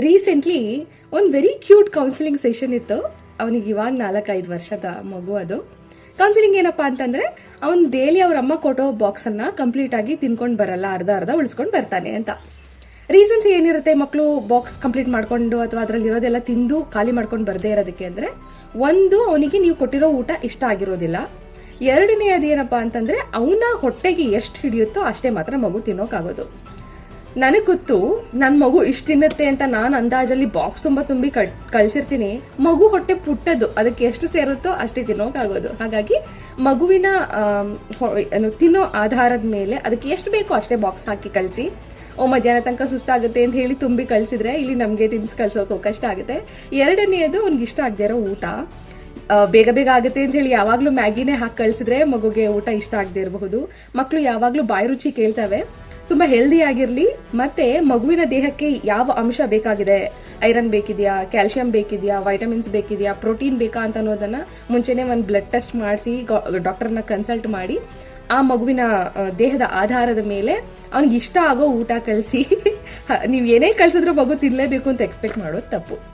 Recently ಒಂದು very cute counselling session ಇತ್ತು. ಅವನಿಗೆ ಇವಾಗ 4-5 ವರ್ಷದ ಮಗು. ಅದು ಕೌನ್ಸಿಲಿಂಗ್ ಏನಪ್ಪಾ ಅಂತಂದ್ರೆ, ಅವ್ನು ಡೈಲಿ ಅವ್ರ ಅಮ್ಮ ಕೊಟ್ಟೋ ಬಾಕ್ಸ್ ಅನ್ನ ಕಂಪ್ಲೀಟ್ ಆಗಿ ತಿನ್ಕೊಂಡು ಬರಲ್ಲ, ಅರ್ಧ ಉಳಿಸ್ಕೊಂಡು ಬರ್ತಾನೆ ಅಂತ. ರೀಸನ್ಸ್ ಏನಿರುತ್ತೆ ಮಕ್ಕಳು ಬಾಕ್ಸ್ ಕಂಪ್ಲೀಟ್ ಮಾಡ್ಕೊಂಡು ಅಥವಾ ಅದರಲ್ಲಿ ಇರೋದೆಲ್ಲ ತಿಂದು ಖಾಲಿ ಮಾಡ್ಕೊಂಡು ಬರದೇ ಇರೋದಕ್ಕೆ ಅಂದ್ರೆ, ಒಂದು ಅವನಿಗೆ ನೀವು ಕೊಟ್ಟಿರೋ ಊಟ ಇಷ್ಟ ಆಗಿರೋದಿಲ್ಲ. ಎರಡನೇ ಅದೇನಪ್ಪಾ ಅಂತಂದ್ರೆ, ಅವನ ಹೊಟ್ಟೆಗೆ ಎಷ್ಟು ಹಿಡಿಯುತ್ತೋ ಅಷ್ಟೇ ಮಾತ್ರ ಮಗು ತಿನ್ನೋಕ್ಕಾಗೋದು. ನನಗೆ ಗೊತ್ತು ನನ್ನ ಮಗು ಇಷ್ಟು ತಿನ್ನುತ್ತೆ ಅಂತ ನಾನು ಅಂದಾಜಲ್ಲಿ ಬಾಕ್ಸ್ ತುಂಬಿ ಕಳ್ಸಿರ್ತೀನಿ. ಮಗು ಹೊಟ್ಟೆ ಪುಟ್ಟದ್ದು, ಅದಕ್ಕೆ ಎಷ್ಟು ಸೇರುತ್ತೋ ಅಷ್ಟೇ ತಿನ್ನೋಕ್ಕಾಗೋದು. ಹಾಗಾಗಿ ಮಗುವಿನ ತಿನ್ನೋ ಆಧಾರದ ಮೇಲೆ ಅದಕ್ಕೆ ಎಷ್ಟು ಬೇಕೋ ಅಷ್ಟೇ ಬಾಕ್ಸ್ ಹಾಕಿ ಕಳಿಸಿ. ಮಧ್ಯಾಹ್ನ ತನಕ ಸುಸ್ತಾಗುತ್ತೆ ಅಂತ ಹೇಳಿ ತುಂಬಿ ಕಳಿಸಿದ್ರೆ ಇಲ್ಲಿ ನಮಗೆ ತಿನ್ಸಿ ಕಳ್ಸೋಕೆ ಕಷ್ಟ ಆಗುತ್ತೆ. ಎರಡನೆಯದು ಅವ್ನಿಗೆ ಇಷ್ಟ ಆಗದೆ ಇರೋ ಊಟ ಬೇಗ ಆಗುತ್ತೆ ಅಂತ ಹೇಳಿ ಯಾವಾಗಲೂ ಮ್ಯಾಗಿನೇ ಹಾಕಿ ಕಳಿಸಿದ್ರೆ ಮಗುಗೆ ಊಟ ಇಷ್ಟ ಆಗದೆ ಇರಬಹುದು. ಮಕ್ಕಳು ಯಾವಾಗಲೂ ಬಾಯಿ ರುಚಿ ಕೇಳ್ತವೆ. ತುಂಬಾ ಹೆಲ್ದಿ ಆಗಿರ್ಲಿ, ಮತ್ತೆ ಮಗುವಿನ ದೇಹಕ್ಕೆ ಯಾವ ಅಂಶ ಬೇಕಾಗಿದೆ, ಐರನ್ ಬೇಕಿದೆಯಾ, ಕ್ಯಾಲ್ಸಿಯಂ ಬೇಕಿದೆಯಾ, ವೈಟಮಿನ್ಸ್ ಬೇಕಿದೆಯಾ, ಪ್ರೋಟೀನ್ ಬೇಕಾ ಅಂತ ಅನ್ನೋದನ್ನ ಮುಂಚೆನೆ ಒಂದು ಬ್ಲಡ್ ಟೆಸ್ಟ್ ಮಾಡಿಸಿ ಡಾಕ್ಟರ್ನ ಕನ್ಸಲ್ಟ್ ಮಾಡಿ ಆ ಮಗುವಿನ ದೇಹದ ಆಧಾರದ ಮೇಲೆ ಅವ್ನಿಗೆ ಇಷ್ಟ ಆಗೋ ಊಟ ಕಳಿಸಿ. ನೀವು ಏನೇ ಕಳ್ಸಿದ್ರೂ ಮಗು ತಿನ್ನಲೇಬೇಕು ಅಂತ ಎಕ್ಸ್ಪೆಕ್ಟ್ ಮಾಡೋದು ತಪ್ಪು.